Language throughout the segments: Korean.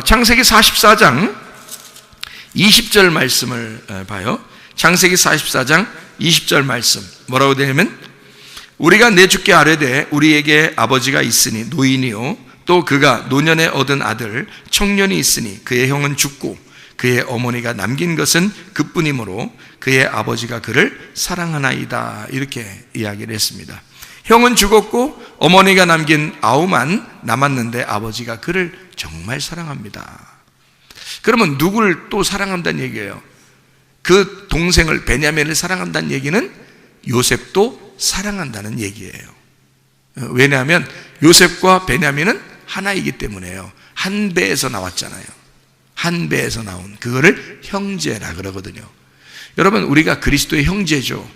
창세기 44장 20절 말씀을 봐요. 창세기 44장 20절 말씀 뭐라고 되냐면, 우리가 내 주께 아뢰되 우리에게 아버지가 있으니 노인이요 또 그가 노년에 얻은 아들 청년이 있으니 그의 형은 죽고 그의 어머니가 남긴 것은 그뿐이므로 그의 아버지가 그를 사랑하나이다. 이렇게 이야기를 했습니다. 형은 죽었고 어머니가 남긴 아우만 남았는데 아버지가 그를 정말 사랑합니다. 그러면 누구를 또 사랑한다는 얘기예요? 그 동생을, 베냐민을 사랑한다는 얘기는 요셉도 사랑한다는 얘기예요. 왜냐하면 요셉과 베냐민은 하나이기 때문에요. 한 배에서 나왔잖아요. 한 배에서 나온 그거를 형제라 그러거든요. 여러분, 우리가 그리스도의 형제죠.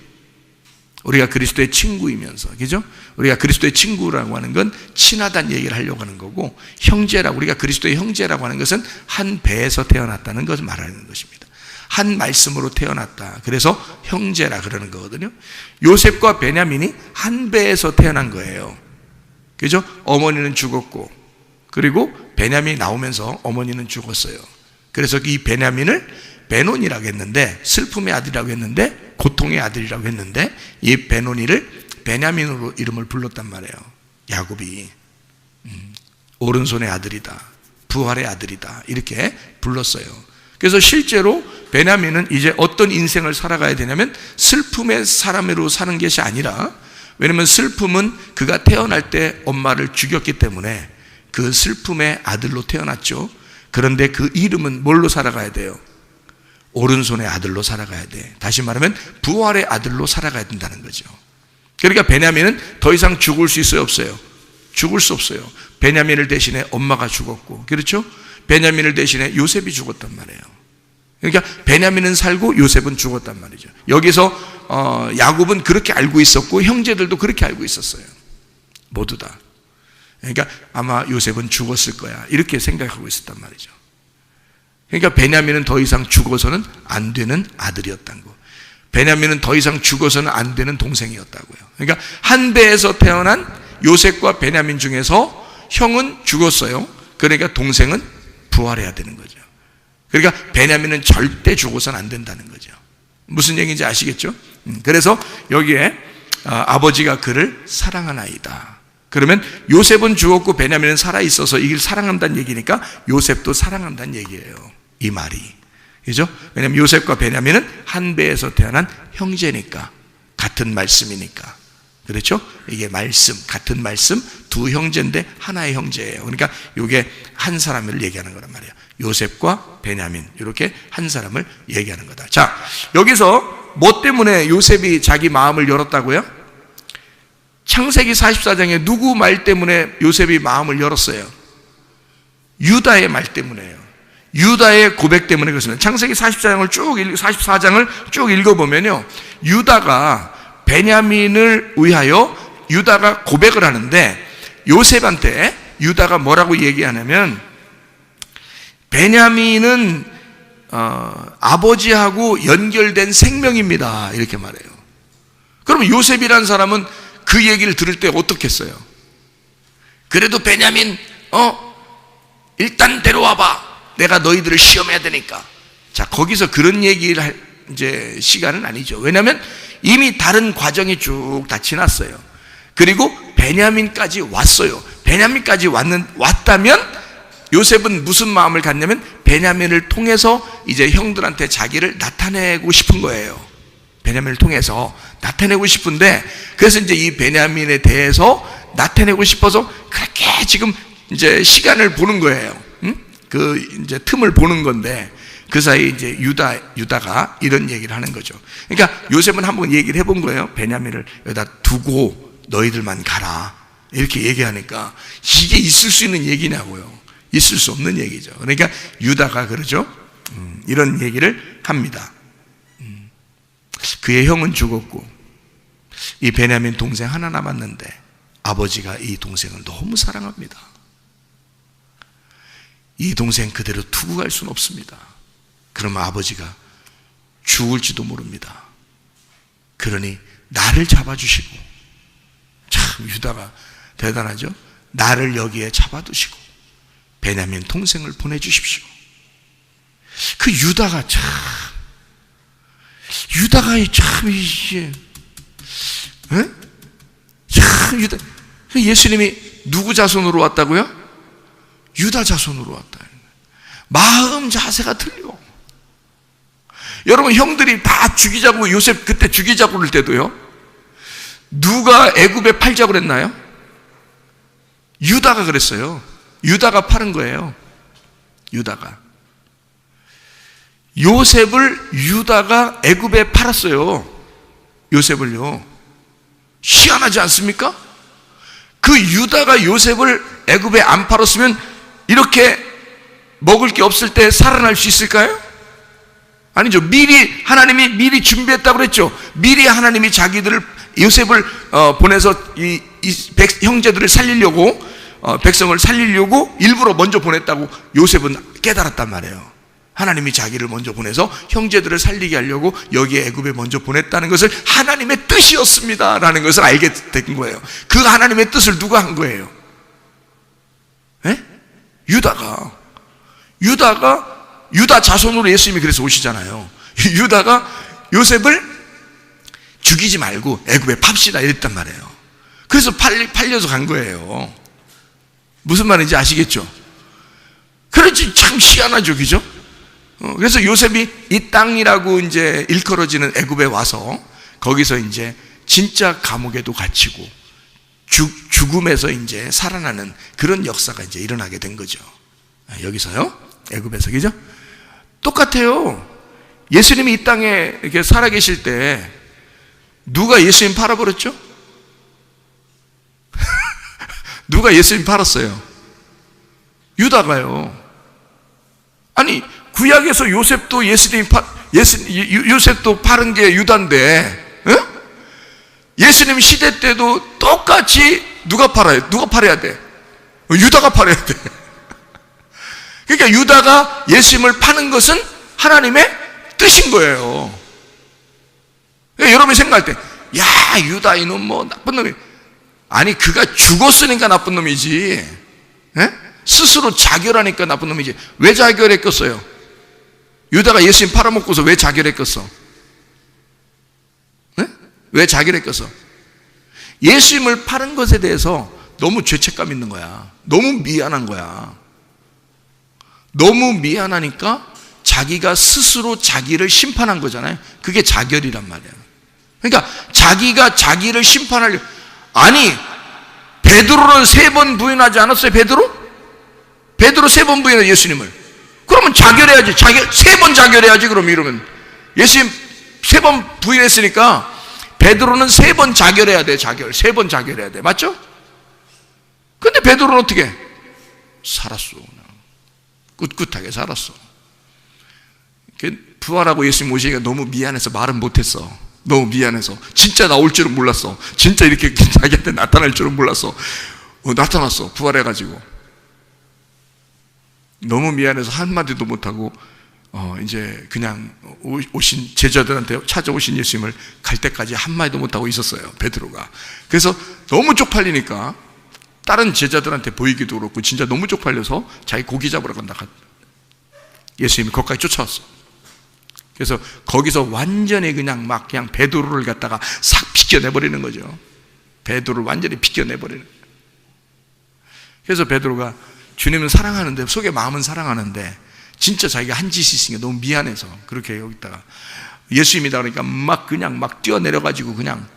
우리가 그리스도의 친구이면서, 그죠? 우리가 그리스도의 친구라고 하는 건 친하다는 얘기를 하려고 하는 거고, 형제라고, 우리가 그리스도의 형제라고 하는 것은 한 배에서 태어났다는 것을 말하는 것입니다. 한 말씀으로 태어났다. 그래서 형제라 그러는 거거든요. 요셉과 베냐민이 한 배에서 태어난 거예요. 그죠? 어머니는 죽었고, 그리고 베냐민이 나오면서 어머니는 죽었어요. 그래서 이 베냐민을 베논이라고 했는데, 슬픔의 아들이라고 했는데, 고통의 아들이라고 했는데, 이 베논이를 베냐민으로 이름을 불렀단 말이에요. 야곱이 오른손의 아들이다, 부활의 아들이다, 이렇게 불렀어요. 그래서 실제로 베냐민은 이제 어떤 인생을 살아가야 되냐면 슬픔의 사람으로 사는 것이 아니라, 왜냐하면 슬픔은 그가 태어날 때 엄마를 죽였기 때문에 그 슬픔의 아들로 태어났죠. 그런데 그 이름은 뭘로 살아가야 돼요? 오른손의 아들로 살아가야 돼. 다시 말하면 부활의 아들로 살아가야 된다는 거죠. 그러니까 베냐민은 더 이상 죽을 수 있어요, 없어요? 죽을 수 없어요. 베냐민을 대신에 엄마가 죽었고, 그렇죠? 베냐민을 대신에 요셉이 죽었단 말이에요. 그러니까 베냐민은 살고 요셉은 죽었단 말이죠. 여기서 야곱은 그렇게 알고 있었고 형제들도 그렇게 알고 있었어요. 모두 다. 그러니까 아마 요셉은 죽었을 거야, 이렇게 생각하고 있었단 말이죠. 그러니까 베냐민은 더 이상 죽어서는 안 되는 아들이었다는 거. 베냐민은 더 이상 죽어서는 안 되는 동생이었다고요. 그러니까 한 배에서 태어난 요셉과 베냐민 중에서 형은 죽었어요. 그러니까 동생은 부활해야 되는 거죠. 그러니까 베냐민은 절대 죽어서는 안 된다는 거죠. 무슨 얘기인지 아시겠죠? 그래서 여기에 아버지가 그를 사랑하나이다. 그러면 요셉은 죽었고 베냐민은 살아있어서 이걸 사랑한다는 얘기니까 요셉도 사랑한다는 얘기예요, 이 말이. 그죠? 왜냐하면 요셉과 베냐민은 한 배에서 태어난 형제니까, 같은 말씀이니까. 그렇죠? 이게 말씀, 같은 말씀, 두 형제인데 하나의 형제예요. 그러니까 이게 한 사람을 얘기하는 거란 말이에요. 요셉과 베냐민, 이렇게 한 사람을 얘기하는 거다. 자, 여기서 뭐 때문에 요셉이 자기 마음을 열었다고요? 창세기 44장에 누구 말 때문에 요셉이 마음을 열었어요? 유다의 말 때문에요. 유다의 고백 때문에 그렇습니다. 창세기 44장을 쭉 읽어보면요, 유다가 베냐민을 위하여 유다가 고백을 하는데, 요셉한테 유다가 뭐라고 얘기하냐면, 베냐민은 아버지하고 연결된 생명입니다, 이렇게 말해요. 그러면 요셉이라는 사람은 그 얘기를 들을 때 어떻겠어요? 그래도 베냐민 일단 데려와봐, 내가 너희들을 시험해야 되니까. 자, 거기서 그런 얘기를 할 이제 시간은 아니죠. 왜냐하면 이미 다른 과정이 쭉 다 지났어요. 그리고 베냐민까지 왔어요. 베냐민까지 왔다면 요셉은 무슨 마음을 갖냐면 베냐민을 통해서 이제 형들한테 자기를 나타내고 싶은 거예요. 베냐민을 통해서 나타내고 싶은데, 그래서 이제 이 베냐민에 대해서 나타내고 싶어서 그렇게 지금 이제 시간을 보는 거예요. 그 이제 틈을 보는 건데, 그 사이 이제 유다가 이런 얘기를 하는 거죠. 그러니까 요셉은 한번 얘기를 해본 거예요. 베냐민을 여기다 두고 너희들만 가라, 이렇게 얘기하니까 이게 있을 수 있는 얘기냐고요. 있을 수 없는 얘기죠. 그러니까 유다가 그러죠. 이런 얘기를 합니다. 그의 형은 죽었고 이 베냐민 동생 하나 남았는데 아버지가 이 동생을 너무 사랑합니다. 이 동생 그대로 두고 갈 수는 없습니다. 그러면 아버지가 죽을지도 모릅니다. 그러니 나를 잡아주시고, 참 유다가 대단하죠. 나를 여기에 잡아두시고 베냐민 동생을 보내주십시오. 그 유다가 참 이게 참 유다. 예수님이 누구 자손으로 왔다고요? 유다 자손으로 왔다. 마음 자세가 틀려. 여러분, 형들이 다 죽이자고, 요셉 그때 죽이자고 그럴 때도요, 누가 애굽에 팔자고 그랬나요? 유다가 그랬어요. 유다가 파는 거예요. 유다가. 요셉을 유다가 애굽에 팔았어요. 요셉을요. 희한하지 않습니까? 그 유다가 요셉을 애굽에 안 팔았으면 이렇게 먹을 게 없을 때 살아날 수 있을까요? 아니죠. 하나님이 미리 준비했다고 그랬죠. 미리 하나님이 자기들을, 요셉을 보내서 이 형제들을 살리려고, 백성을 살리려고 일부러 먼저 보냈다고 요셉은 깨달았단 말이에요. 하나님이 자기를 먼저 보내서 형제들을 살리게 하려고 여기에 애굽에 먼저 보냈다는 것을 하나님의 뜻이었습니다 라는 것을 알게 된 거예요. 그 하나님의 뜻을 누가 한 거예요? 유다 자손으로 예수님이 그래서 오시잖아요. 유다가 요셉을 죽이지 말고 애굽에 팝시다 이랬단 말이에요. 그래서 팔려서 간 거예요. 무슨 말인지 아시겠죠? 그렇지, 참 희한하죠, 그죠? 그래서 요셉이 이 땅이라고 이제 일컬어지는 애굽에 와서 거기서 이제 진짜 감옥에도 갇히고 죽음에서 이제 살아나는 그런 역사가 이제 일어나게 된 거죠. 여기서요, 애굽에서, 그죠? 똑같아요. 예수님이 이 땅에 이렇게 살아계실 때 누가 예수님 팔아버렸죠? 누가 예수님 팔았어요? 유다가요. 아니, 구약에서 요셉도 요셉도 파는 게 유다인데, 예수님 시대 때도 똑같이 누가 팔아요? 누가 팔아야 돼? 유다가 팔아야 돼. 그러니까 유다가 예수님을 파는 것은 하나님의 뜻인 거예요. 그러니까 여러분이 생각할 때, 야, 유다 이놈 뭐 나쁜 놈이. 아니, 그가 죽었으니까 나쁜 놈이지. 스스로 자결하니까 나쁜 놈이지. 왜 자결했겠어요? 유다가 예수님 팔아먹고서 왜 자결했겠어? 왜 자결했겠어? 예수님을 파는 것에 대해서 너무 죄책감 있는 거야. 너무 미안한 거야. 너무 미안하니까 자기가 스스로 자기를 심판한 거잖아요. 그게 자결이란 말이야. 그러니까 자기가 자기를 심판하려고. 아니, 베드로는 3번 부인하지 않았어요? 베드로 3번 부인해, 예수님을. 그러면 자결해야지. 3번 자결해야지. 그럼 이러면 예수님 3번 부인했으니까 베드로는 3번 자결해야 돼. 3번 자결해야 돼. 맞죠? 근데 베드로는 어떻게 살았어? 그냥 꿋꿋하게 살았어. 부활하고 예수님 오시니까 너무 미안해서 말은 못했어. 너무 미안해서. 진짜 나올 줄은 몰랐어. 진짜 이렇게 자기한테 나타날 줄은 몰랐어. 나타났어. 부활해가지고. 너무 미안해서 한마디도 못하고 이제 그냥 오신 제자들한테 찾아오신 예수님을 갈 때까지 한마디도 못하고 있었어요, 베드로가. 그래서 너무 쪽팔리니까 다른 제자들한테 보이기도 그렇고 진짜 너무 쪽팔려서 자기 고기 잡으러 간다. 예수님이 거기까지 쫓아왔어. 그래서 거기서 완전히 그냥 베드로를 갖다가 싹 비껴내버리는 거죠. 베드로를 완전히 비껴내버리는 거예요. 그래서 베드로가 주님은 사랑하는데, 속에 마음은 사랑하는데 진짜 자기가 한 짓이 있으니까 너무 미안해서 그렇게 여기다가 예수님이다 그러니까 그냥 뛰어내려가지고 그냥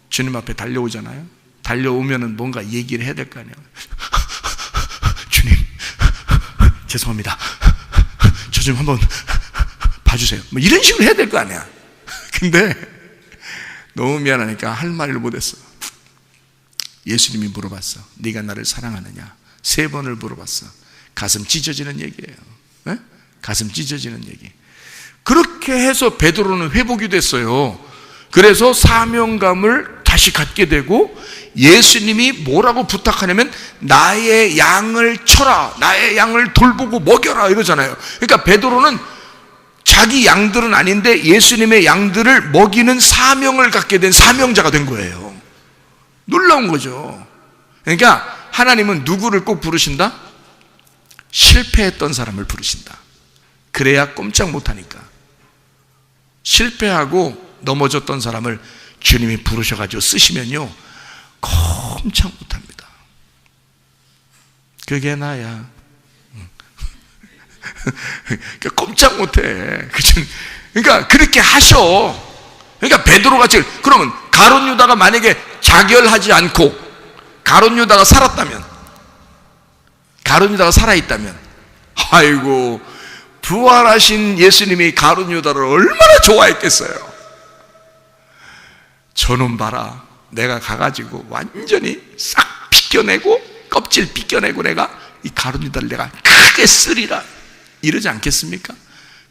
주님 앞에 달려오잖아요. 달려오면은 뭔가 얘기를 해야 될 거 아니에요. 주님, 죄송합니다. 저 좀 한번 봐주세요. 뭐 이런 식으로 해야 될 거 아니야. 근데 너무 미안하니까 할 말을 못했어. 예수님이 물어봤어. 네가 나를 사랑하느냐? 3번을 물어봤어. 가슴 찢어지는 얘기예요. 네? 가슴 찢어지는 얘기. 그렇게 해서 베드로는 회복이 됐어요. 그래서 사명감을 다시 갖게 되고 예수님이 뭐라고 부탁하냐면 나의 양을 쳐라, 나의 양을 돌보고 먹여라 이러잖아요. 그러니까 베드로는 자기 양들은 아닌데 예수님의 양들을 먹이는 사명을 갖게 된 사명자가 된 거예요. 놀라운 거죠. 그러니까 하나님은 누구를 꼭 부르신다? 실패했던 사람을 부르신다. 그래야 꼼짝 못하니까. 실패하고 넘어졌던 사람을 주님이 부르셔가지고 쓰시면요, 꼼짝 못합니다. 그게 나야. 꼼짝 못해. 그러니까 그렇게 하셔. 그러니까 베드로같이, 그러면 가룟 유다가 만약에 자결하지 않고 가룟 유다가 살았다면, 가룟 유다가 살아있다면, 아이고, 부활하신 예수님이 가룟 유다를 얼마나 좋아했겠어요. 저놈 봐라, 내가 가가지고 완전히 싹 빗겨내고, 껍질 빗겨내고 내가 이 가룟 유다를 내가 크게 쓰리라, 이러지 않겠습니까?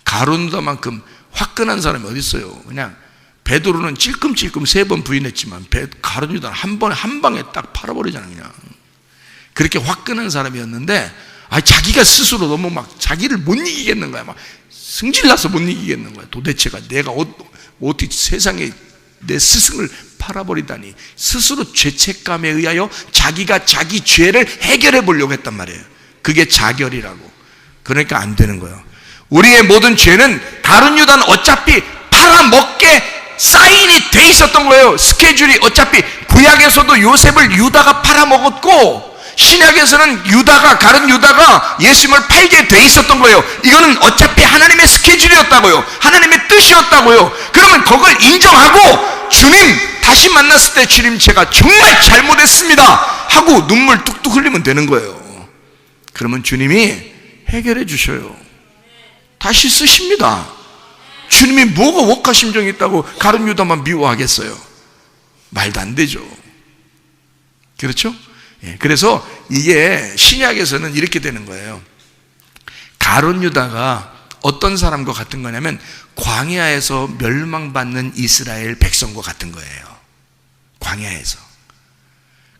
가룟 유다만큼 화끈한 사람이 어디 있어요? 그냥 베드로는 찔끔찔끔 3번 부인했지만 가룟 유다는 한 방에 딱 팔아버리잖아. 그냥 그렇게 화끈한 사람이었는데, 자기가 스스로 너무 막 자기를 못 이기겠는 거야. 막 승질나서 못 이기겠는 거야. 도대체가 내가 어떻게 세상에 내 스승을 팔아버리다니. 스스로 죄책감에 의하여 자기가 자기 죄를 해결해 보려고 했단 말이에요. 그게 자결이라고. 그러니까 안 되는 거예요. 우리의 모든 죄는, 가룟 유다는 어차피 팔아먹게 사인이 돼 있었던 거예요. 스케줄이. 어차피 구약에서도 요셉을 유다가 팔아먹었고, 신약에서는 가룟 유다가 예수님을 팔게 돼 있었던 거예요. 이거는 어차피 하나님의 스케줄이었다고요. 하나님의 뜻이었다고요. 그러면 그걸 인정하고, 주님 다시 만났을 때, 주님 제가 정말 잘못했습니다 하고 눈물 뚝뚝 흘리면 되는 거예요. 그러면 주님이 해결해 주셔요. 다시 쓰십니다. 주님이 뭐가 원가심정이 있다고 가룟 유다만 미워하겠어요? 말도 안 되죠. 그렇죠? 그래서 이게 신약에서는 이렇게 되는 거예요. 가룟 유다가 어떤 사람과 같은 거냐면, 광야에서 멸망받는 이스라엘 백성과 같은 거예요. 광야에서.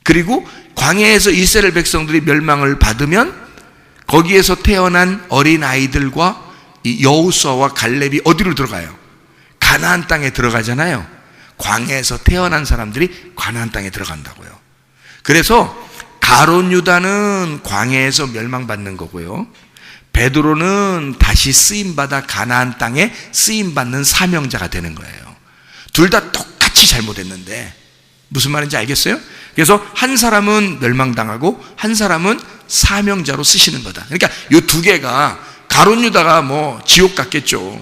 그리고 광야에서 이스라엘 백성들이 멸망을 받으면 거기에서 태어난 어린 아이들과 이 여호수아와 갈렙이 어디로 들어가요? 가나안 땅에 들어가잖아요. 광야에서 태어난 사람들이 가나안 땅에 들어간다고요. 그래서 가룟 유다는 광야에서 멸망받는 거고요, 베드로는 다시 쓰임받아 가나안 땅에 쓰임받는 사명자가 되는 거예요. 둘 다 똑같이 잘못했는데 무슨 말인지 알겠어요? 그래서 한 사람은 멸망당하고 한 사람은 사명자로 쓰시는 거다. 그러니까 이 두 개가, 가룟 유다가 뭐 지옥 갔겠죠.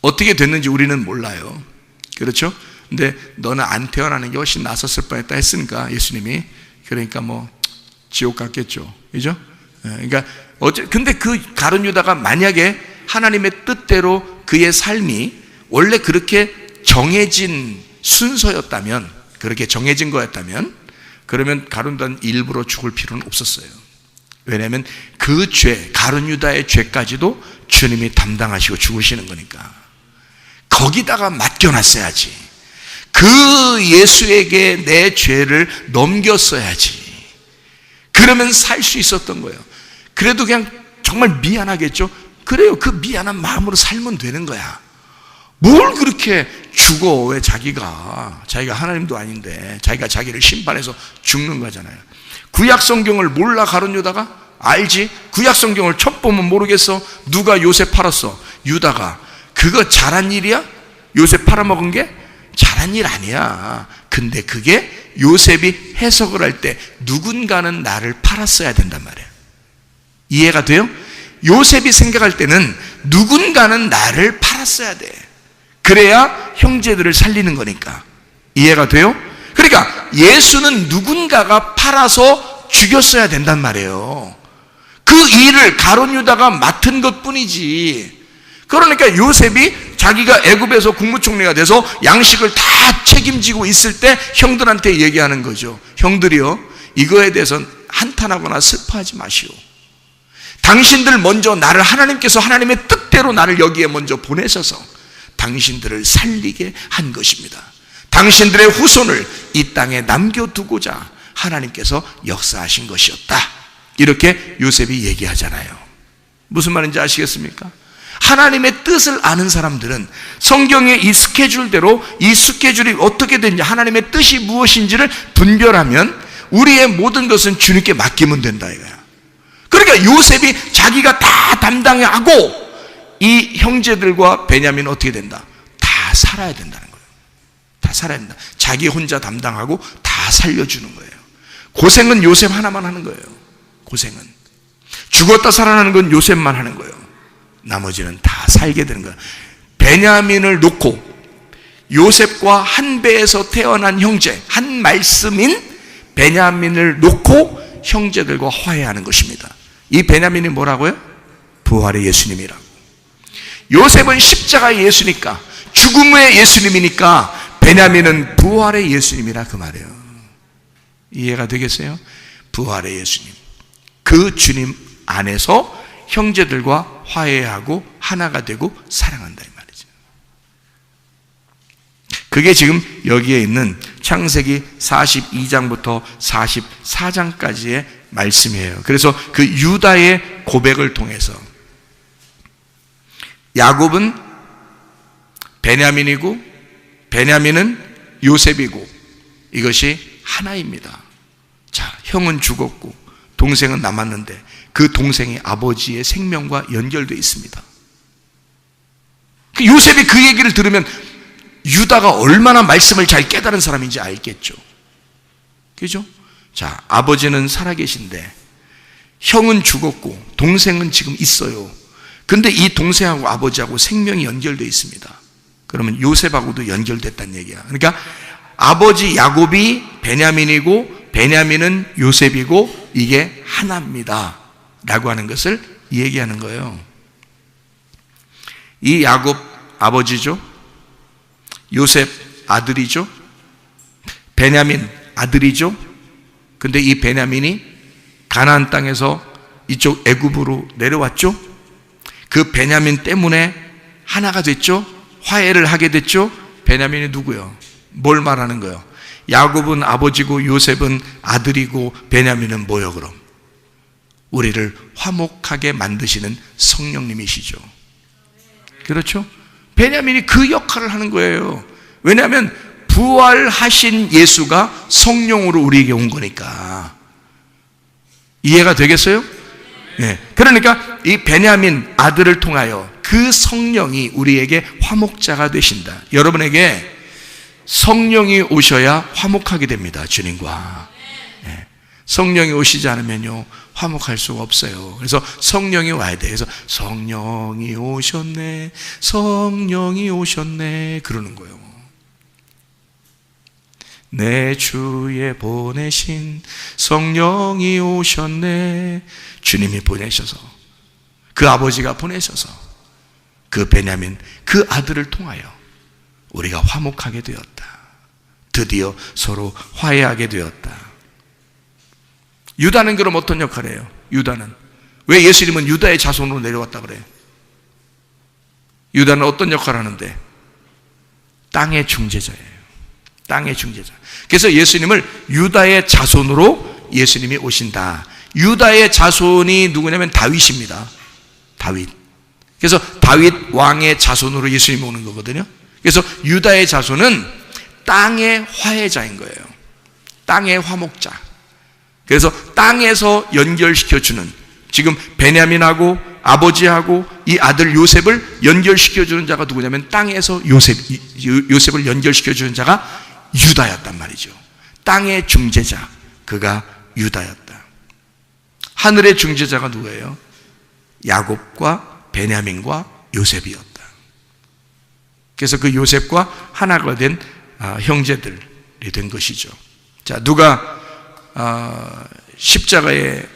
어떻게 됐는지 우리는 몰라요. 그렇죠? 근데 너는 안 태어나는 게 훨씬 낫았을 뻔했다 했으니까 예수님이, 그러니까 뭐 지옥 갔겠죠. 그죠? 그러니까 근데 그 가룟 유다가 만약에 하나님의 뜻대로 그의 삶이 원래 그렇게 정해진 순서였다면, 그렇게 정해진 거였다면, 그러면 가룟 유다는 일부러 죽을 필요는 없었어요. 왜냐하면 그 죄, 가룟 유다의 죄까지도 주님이 담당하시고 죽으시는 거니까. 거기다가 맡겨놨어야지. 그 예수에게 내 죄를 넘겼어야지. 그러면 살 수 있었던 거예요. 그래도 그냥 정말 미안하겠죠? 그래요. 그 미안한 마음으로 살면 되는 거야. 뭘 그렇게 죽어? 왜 자기가 하나님도 아닌데 자기가 자기를 심판해서 죽는 거잖아요. 구약 성경을 몰라 가룟 유다가? 알지? 구약 성경을 첫 보면 모르겠어? 누가 요셉 팔았어? 유다가. 그거 잘한 일이야? 요셉 팔아먹은 게? 잘한 일 아니야. 근데 그게 요셉이 해석을 할 때 누군가는 나를 팔았어야 된단 말이에요. 이해가 돼요? 요셉이 생각할 때는 누군가는 나를 팔았어야 돼. 그래야 형제들을 살리는 거니까. 이해가 돼요? 그러니까 예수는 누군가가 팔아서 죽였어야 된단 말이에요. 그 일을 가룟 유다가 맡은 것뿐이지. 그러니까 요셉이 자기가 애굽에서 국무총리가 돼서 양식을 다 책임지고 있을 때 형들한테 얘기하는 거죠. 형들이요, 이거에 대해서 한탄하거나 슬퍼하지 마시오. 당신들 먼저 나를, 하나님께서 하나님의 뜻대로 나를 여기에 먼저 보내셔서 당신들을 살리게 한 것입니다. 당신들의 후손을 이 땅에 남겨두고자 하나님께서 역사하신 것이었다. 이렇게 요셉이 얘기하잖아요. 무슨 말인지 아시겠습니까? 하나님의 뜻을 아는 사람들은 성경의 이 스케줄대로, 이 스케줄이 어떻게 되는지, 하나님의 뜻이 무엇인지를 분별하면 우리의 모든 것은 주님께 맡기면 된다 이거야. 그러니까 요셉이 자기가 다 담당하고 이 형제들과 베냐민은 어떻게 된다? 다 살아야 된다는 거예요. 다 살아야 된다. 자기 혼자 담당하고 다 살려주는 거예요. 고생은 요셉 하나만 하는 거예요. 고생은. 죽었다 살아나는 건 요셉만 하는 거예요. 나머지는 다 살게 되는 거예요. 베냐민을 놓고 요셉과 한 배에서 태어난 형제, 한 말씀인 베냐민을 놓고 형제들과 화해하는 것입니다. 이 베냐민이 뭐라고요? 부활의 예수님이라고. 요셉은 십자가의 예수니까, 죽음의 예수님이니까 베냐민은 부활의 예수님이라 그 말이에요. 이해가 되겠어요? 부활의 예수님. 그 주님 안에서 형제들과 화해하고 하나가 되고 사랑한다 이 말이죠. 그게 지금 여기에 있는 창세기 42장부터 44장까지의 말씀이에요. 그래서 그 유다의 고백을 통해서 야곱은 베냐민이고 베냐민은 요셉이고 이것이 하나입니다. 자, 형은 죽었고 동생은 남았는데 그 동생이 아버지의 생명과 연결되어 있습니다. 요셉이 그 얘기를 들으면 유다가 얼마나 말씀을 잘 깨달은 사람인지 알겠죠. 그죠? 자, 아버지는 살아계신데 형은 죽었고 동생은 지금 있어요. 근데 이 동생하고 아버지하고 생명이 연결되어 있습니다. 그러면 요셉하고도 연결됐다는 얘기야. 그러니까 아버지 야곱이 베냐민이고 베냐민은 요셉이고 이게 하나입니다 라고 하는 것을 얘기하는 거예요. 이 야곱 아버지죠, 요셉 아들이죠, 베냐민 아들이죠. 근데 이 베냐민이 가나안 땅에서 이쪽 애굽으로 내려왔죠. 그 베냐민 때문에 하나가 됐죠. 화해를 하게 됐죠. 베냐민이 누구요? 뭘 말하는 거예요? 야곱은 아버지고 요셉은 아들이고 베냐민은 뭐요 그럼? 우리를 화목하게 만드시는 성령님이시죠. 그렇죠? 베냐민이 그 역할을 하는 거예요. 왜냐하면 부활하신 예수가 성령으로 우리에게 온 거니까. 이해가 되겠어요? 네. 그러니까 이 베냐민 아들을 통하여 그 성령이 우리에게 화목자가 되신다. 여러분에게 성령이 오셔야 화목하게 됩니다. 주님과. 네. 성령이 오시지 않으면요 화목할 수가 없어요. 그래서 성령이 와야 돼요. 그래서 성령이 오셨네, 성령이 오셨네 그러는 거예요. 내 주에 보내신 성령이 오셨네. 주님이 보내셔서, 그 아버지가 보내셔서 그 베냐민 그 아들을 통하여 우리가 화목하게 되었다. 드디어 서로 화해하게 되었다. 유다는 그럼 어떤 역할을 해요? 유다는 왜 예수님은 유다의 자손으로 내려왔다 그래요? 유다는 어떤 역할을 하는데? 땅의 중재자예요. 땅의 중재자. 그래서 예수님을 유다의 자손으로 예수님이 오신다. 유다의 자손이 누구냐면 다윗입니다. 다윗. 그래서 다윗 왕의 자손으로 예수님이 오는 거거든요. 그래서 유다의 자손은 땅의 화해자인 거예요. 땅의 화목자. 그래서 땅에서 연결시켜주는, 지금 베냐민하고 아버지하고 이 아들 요셉을 연결시켜주는 자가 누구냐면 땅에서 요셉을 연결시켜주는 자가 유다였단 말이죠. 땅의 중재자, 그가 유다였다. 하늘의 중재자가 누구예요? 야곱과 베냐민과 요셉이었다. 그래서 그 요셉과 하나가 된 형제들이 된 것이죠. 자, 누가 십자가의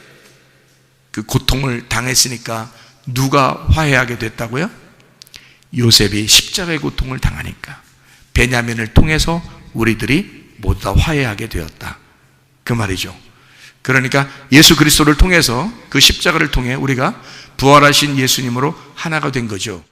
그 고통을 당했으니까 누가 화해하게 됐다고요? 요셉이 십자가의 고통을 당하니까 베냐민을 통해서 우리들이 모두 다 화해하게 되었다 그 말이죠. 그러니까 예수 그리스도를 통해서, 그 십자가를 통해 우리가 부활하신 예수님으로 하나가 된 거죠.